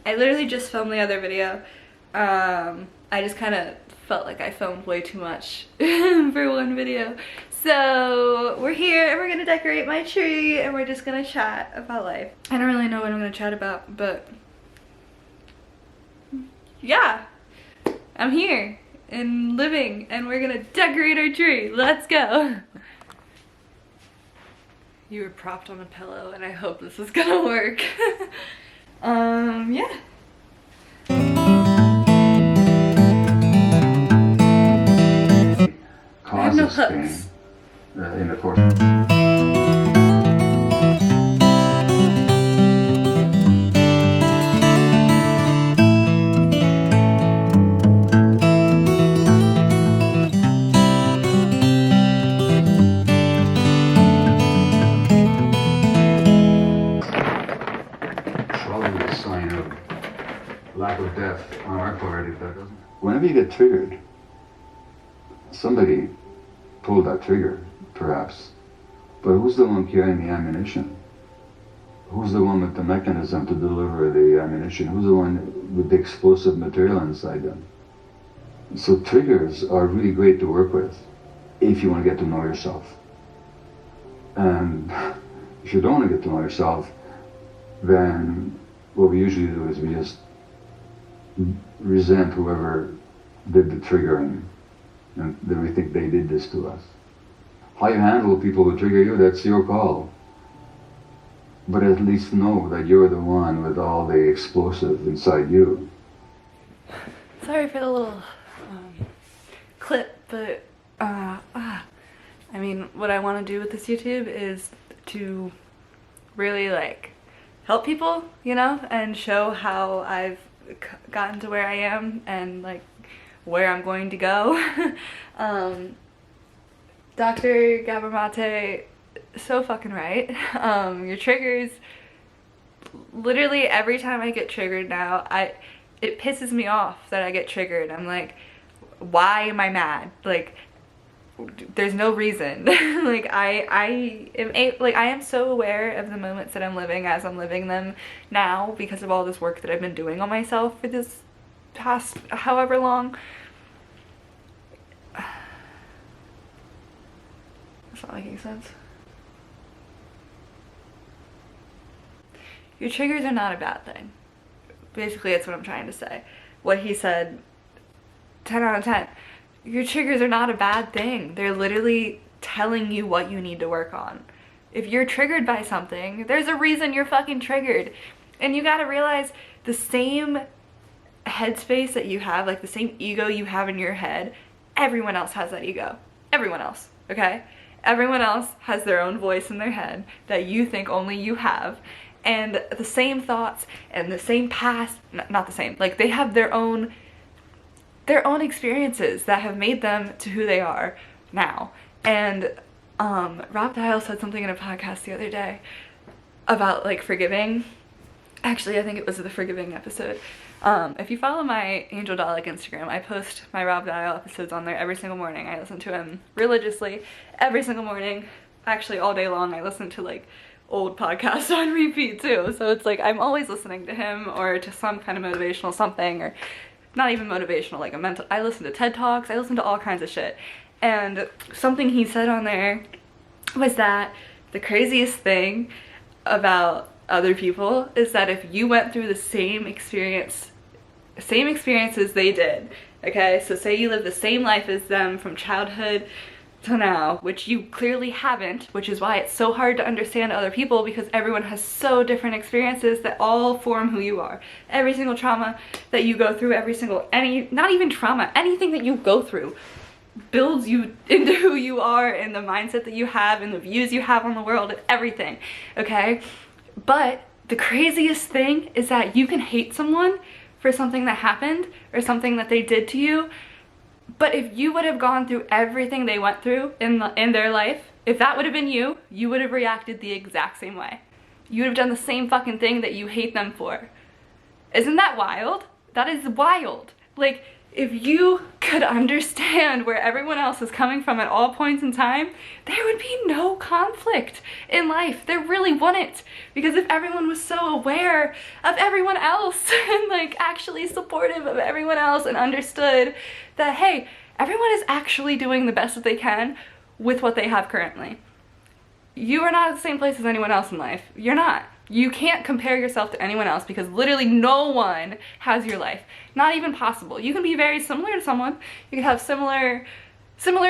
I literally just filmed the other video. I just kind of felt like I filmed way too much for one video. So we're here and we're gonna decorate my tree and we're just gonna chat about life. I don't really know what I'm gonna chat about, but yeah, I'm here and living and we're gonna decorate our tree. Let's go. You were propped on a pillow and I hope this is gonna work. Yeah. I have no hooks. In the course. Probably a sign of lack of depth on our part if that doesn't. Whenever you get triggered, somebody pulled that trigger, perhaps. But who's the one carrying the ammunition? Who's the one with the mechanism to deliver the ammunition? Who's the one with the explosive material inside them? So triggers are really great to work with if you want to get to know yourself. And if you don't want to get to know yourself, then what we usually do is we just resent whoever did the triggering, and then we think they did this to us. How you handle people who trigger you, that's your call. But at least know that you're the one with all the explosive inside you. Sorry for the little clip, but I mean, what I want to do with this YouTube is to really like help people, you know, and show how I've gotten to where I am and like where I'm going to go. Dr. Gabramate, so fucking right. Your triggers, literally every time I get triggered now, it pisses me off that I get triggered. I'm like, why am I mad? Like, there's no reason. Like I am so aware of the moments that I'm living as I'm living them now because of all this work that I've been doing on myself for this past however long. That's not making sense. Your triggers are not a bad thing. Basically, that's what I'm trying to say. What he said, 10 out of 10. Your triggers are not a bad thing. They're literally telling you what you need to work on. If you're triggered by something, there's a reason you're fucking triggered. And you gotta realize the same headspace that you have, like the same ego you have in your head, everyone else has that ego. Everyone else, okay? Everyone else has their own voice in their head that you think only you have. And the same thoughts and the same past, not the same, like they have their own experiences that have made them to who they are now. And Rob Dial said something in a podcast the other day about like forgiving. Actually, I think it was the forgiving episode. If you follow my Angel Dalek Instagram, I post my Rob Dial episodes on there every single morning. I listen to him religiously every single morning. Actually, all day long I listen to like old podcasts on repeat too. So it's like I'm always listening to him or to some kind of motivational something, or not even motivational, like a mental. I listen to TED Talks, I listen to all kinds of shit. And something he said on there was that the craziest thing about other people is that if you went through the same experiences they did, okay, so say you live the same life as them from childhood to now, which you clearly haven't, which is why it's so hard to understand other people, because everyone has so different experiences that all form who you are. Every single trauma that you go through, not even trauma, anything that you go through builds you into who you are and the mindset that you have and the views you have on the world and everything, okay? But the craziest thing is that you can hate someone for something that happened or something that they did to you, but if you would have gone through everything they went through in their life, if that would have been you, you would have reacted the exact same way. You would have done the same fucking thing that you hate them for. Isn't that wild? That is wild. Like, if you could understand where everyone else is coming from at all points in time, there would be no conflict in life. There really wouldn't. Because if everyone was so aware of everyone else and like actually supportive of everyone else and understood that, hey, everyone is actually doing the best that they can with what they have currently. You are not at the same place as anyone else in life. You're not. You can't compare yourself to anyone else because literally no one has your life. Not even possible. You can be very similar to someone. You can have similar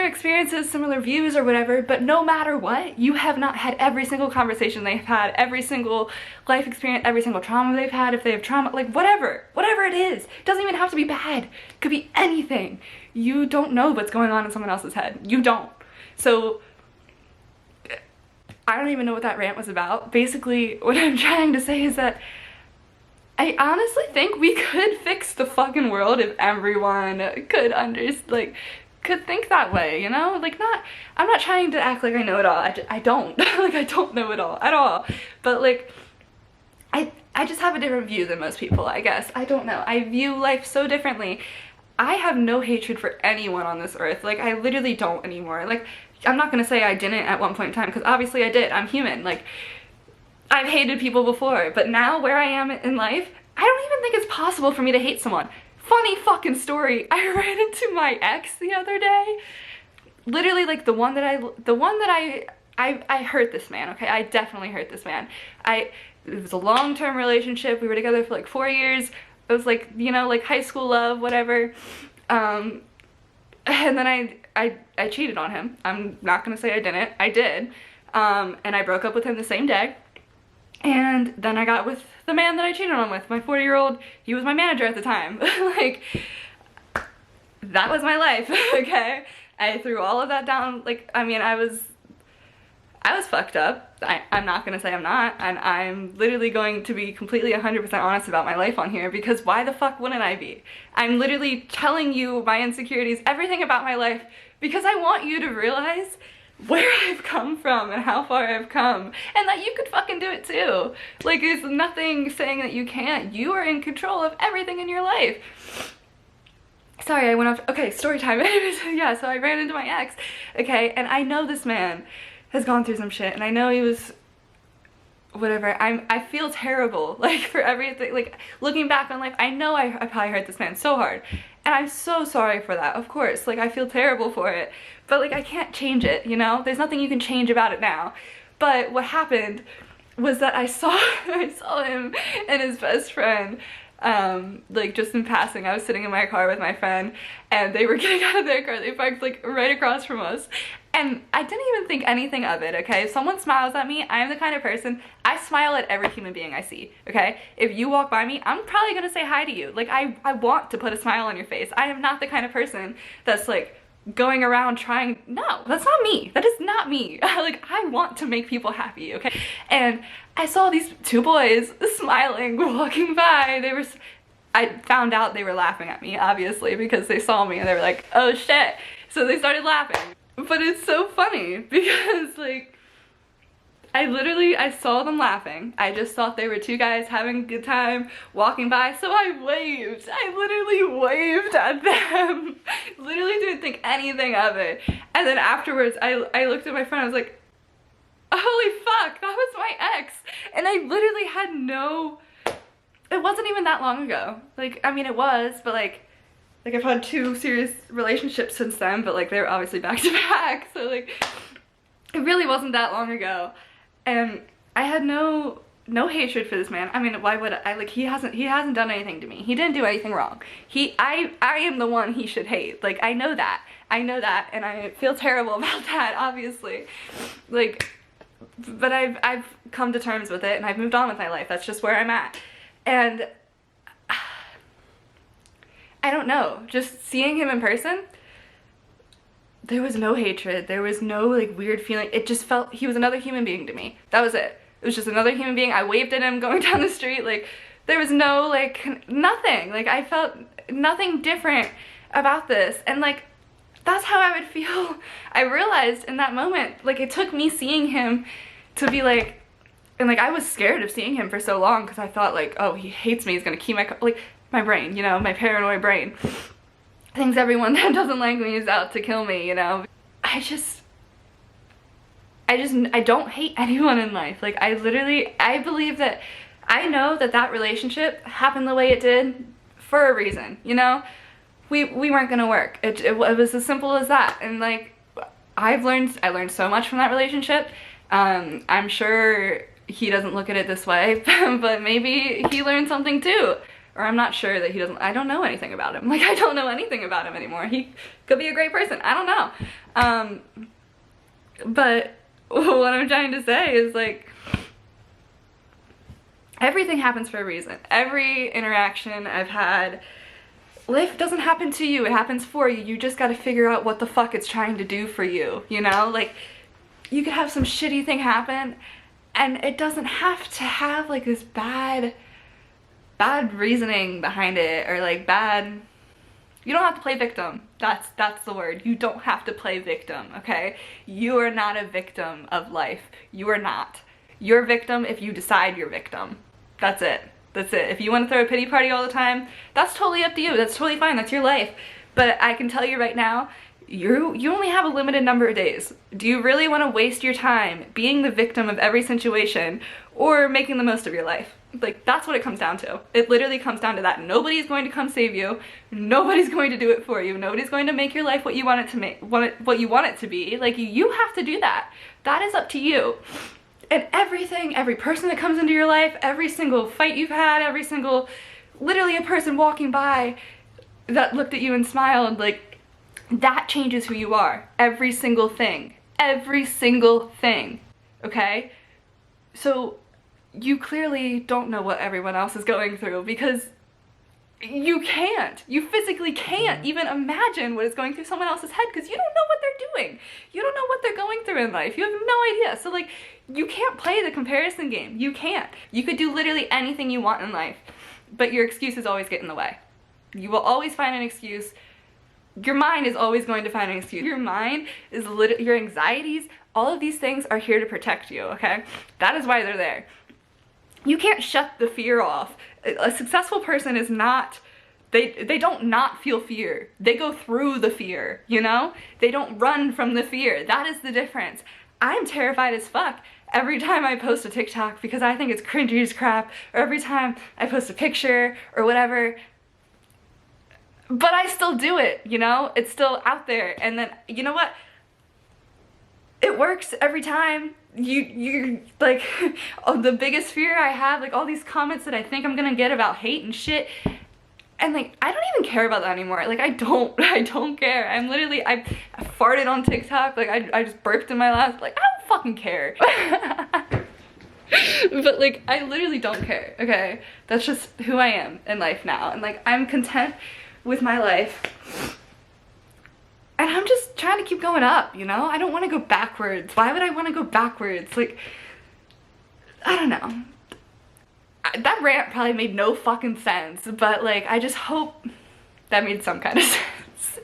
experiences, similar views or whatever, but no matter what, you have not had every single conversation they've had, every single life experience, every single trauma they've had, if they have trauma, like whatever it is. It doesn't even have to be bad. It could be anything. You don't know what's going on in someone else's head. You don't. So I don't even know what that rant was about. Basically, what I'm trying to say is that I honestly think we could fix the fucking world if everyone could could think that way, you know? Like, I'm not trying to act like I know it all. I don't. Like, I don't know it all at all. But like, I just have a different view than most people, I guess. I don't know. I view life so differently. I have no hatred for anyone on this earth. Like, I literally don't anymore. Like, I'm not gonna say I didn't at one point in time, because obviously I did. I'm human. Like, I've hated people before, but now where I am in life, I don't even think it's possible for me to hate someone. Funny fucking story. I ran into my ex the other day. Literally, like, the one that I hurt this man, okay? I definitely hurt this man. It was a long-term relationship. We were together for like 4 years. It was like, you know, like high school love, whatever. And then I cheated on him. I'm not gonna say I didn't. I did. And I broke up with him the same day. And then I got with the man that I cheated on with, my 40-year-old. He was my manager at the time. Like, that was my life, okay? I threw all of that down. Like, I mean, I was fucked up. I'm not gonna say I'm not, and I'm literally going to be completely 100% honest about my life on here, because why the fuck wouldn't I be? I'm literally telling you my insecurities, everything about my life, because I want you to realize where I've come from and how far I've come, and that you could fucking do it too. Like, there's nothing saying that you can't. You are in control of everything in your life. Sorry, I went off. Okay, story time. Yeah, so I ran into my ex, okay, and I know this man has gone through some shit, and I know he was whatever. I feel terrible, like, for everything. Like, looking back on life, I know I probably hurt this man so hard, and I'm so sorry for that, of course. Like, I feel terrible for it, but like, I can't change it, you know? There's nothing you can change about it now. But what happened was that I saw him and his best friend, like, just in passing. I was sitting in my car with my friend, and they were getting out of their car. They parked like right across from us, and I didn't even think anything of it, okay? If someone smiles at me, I am the kind of person, I smile at every human being I see, okay? If you walk by me, I'm probably gonna say hi to you. Like, I want to put a smile on your face. I am not the kind of person that's like going around trying. No, that's not me. That is not me. Like, I want to make people happy, okay? And I saw these two boys smiling, walking by. I found out they were laughing at me, obviously, because they saw me and they were like, oh shit. So they started laughing. But it's so funny because, like, I saw them laughing. I just thought they were two guys having a good time walking by, so I waved. I literally waved at them. Literally didn't think anything of it. And then afterwards, I looked at my friend, I was like, holy fuck, that was my ex. And I literally had it wasn't even that long ago. Like, I mean, it was, but like I've had 2 serious relationships since then, but like, they're obviously back to back, so like, it really wasn't that long ago. And I had no hatred for this man. I mean, why would I? Like, he hasn't done anything to me. He didn't do anything wrong. I am the one he should hate. Like, I know that, and I feel terrible about that, obviously. Like, but I've come to terms with it, and I've moved on with my life. That's just where I'm at. And I don't know, just seeing him in person, there was no hatred. There was no like weird feeling. It just felt he was another human being to me. That was it. It was just another human being. I waved at him going down the street. Like, there was no like nothing. Like, I felt nothing different about this. And like, that's how I would feel. I realized in that moment, like, it took me seeing him to be like, and like, I was scared of seeing him for so long because I thought like, oh, he hates me. He's gonna keep my brain, you know, my paranoid brain. thinks everyone that doesn't like me is out to kill me, you know? I don't hate anyone in life. Like, I believe that, I know that that relationship happened the way it did for a reason, you know? We weren't gonna work. It was as simple as that. And like, I learned so much from that relationship. I'm sure he doesn't look at it this way, but maybe he learned something too. Or I'm not sure that he doesn't, I don't know anything about him. Like, I don't know anything about him anymore. He could be a great person, I don't know. But what I'm trying to say is, like, everything happens for a reason. Every interaction I've had, life doesn't happen to you, it happens for you. You just gotta figure out what the fuck it's trying to do for you, you know? Like, you could have some shitty thing happen, and it doesn't have to have, like, this bad reasoning behind it, or like you don't have to play victim. That's the word. You don't have to play victim, okay? You are not a victim of life. You are not. You're a victim if you decide you're victim. That's it. That's it. If you want to throw a pity party all the time, that's totally up to you. That's totally fine. That's your life. But I can tell you right now, you only have a limited number of days. Do you really want to waste your time being the victim of every situation, or making the most of your life? Like, that's what it comes down to. It literally comes down to that. Nobody's going to come save you. Nobody's going to do it for you. Nobody's going to make your life what you want it to make, what you want it to be. Like, you have to do that. That is up to you. And every person that comes into your life, every single fight you've had, literally a person walking by that looked at you and smiled, like, that changes who you are. Every single thing. Every single thing. Okay? So, you clearly don't know what everyone else is going through, because you physically can't even imagine what is going through someone else's head, because you don't know what they're doing. You don't know what they're going through in life. You have no idea. So like, you can't play the comparison game. You can't. You could do literally anything you want in life, but your excuses always get in the way. You will always find an excuse. Your mind is always going to find an excuse. Your mind is your anxieties, all of these things are here to protect you, okay? That is why they're there. You can't shut the fear off. A successful person is not, they don't not feel fear. They go through the fear, you know? They don't run from the fear. That is the difference. I'm terrified as fuck every time I post a TikTok, because I think it's cringy as crap, or every time I post a picture or whatever. But I still do it, you know? It's still out there. And then, you know what? It works every time. You like, oh, the biggest fear I have, like all these comments that I think I'm gonna get about hate and shit, and like, I don't even care about that anymore. Like, I don't care. I'm literally, I farted on TikTok, like I just burped in my last, like, I don't fucking care. But like, I literally don't care, okay? That's just who I am in life now, and like, I'm content with my life. And I'm just trying to keep going up, you know? I don't want to go backwards. Why would I want to go backwards? Like, I don't know. That rant probably made no fucking sense, but like, I just hope that made some kind of sense.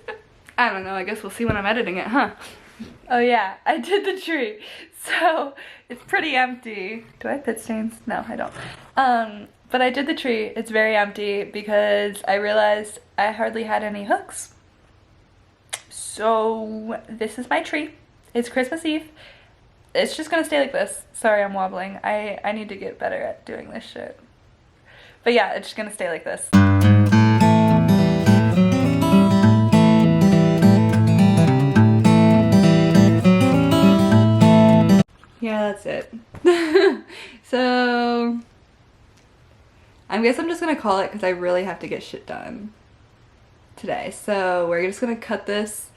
I don't know, I guess we'll see when I'm editing it, huh? Oh yeah, I did the tree. So, it's pretty empty. Do I have pit stains? No, I don't. But I did the tree. It's very empty because I realized I hardly had any hooks. So this is my tree. It's Christmas Eve. It's just gonna stay like this. Sorry, I'm wobbling. I need to get better at doing this shit. But yeah, it's just gonna stay like this. Yeah, that's it. So I guess I'm just gonna call it, because I really have to get shit done today. So we're just gonna cut this.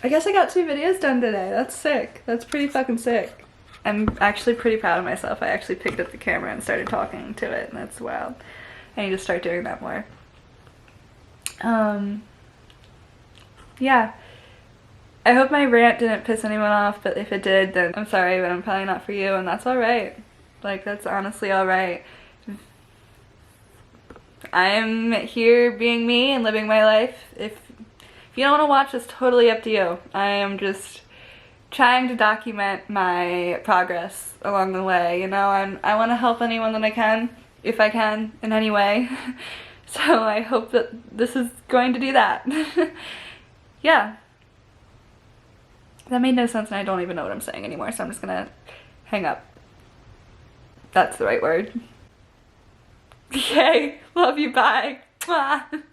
I guess I got 2 videos done today. That's sick. That's pretty fucking sick. I'm actually pretty proud of myself. I actually picked up the camera and started talking to it, and that's wild. I need to start doing that more. Yeah. I hope my rant didn't piss anyone off, but if it did, then I'm sorry, but I'm probably not for you, and that's alright. Like, that's honestly alright. I'm here being me and living my life. If you don't want to watch, it's totally up to you. I am just trying to document my progress along the way, you know? I want to help anyone that I can, if I can, in any way. So I hope that this is going to do that. Yeah. That made no sense and I don't even know what I'm saying anymore, so I'm just gonna hang up. That's the right word. Okay, love you, bye. Mwah.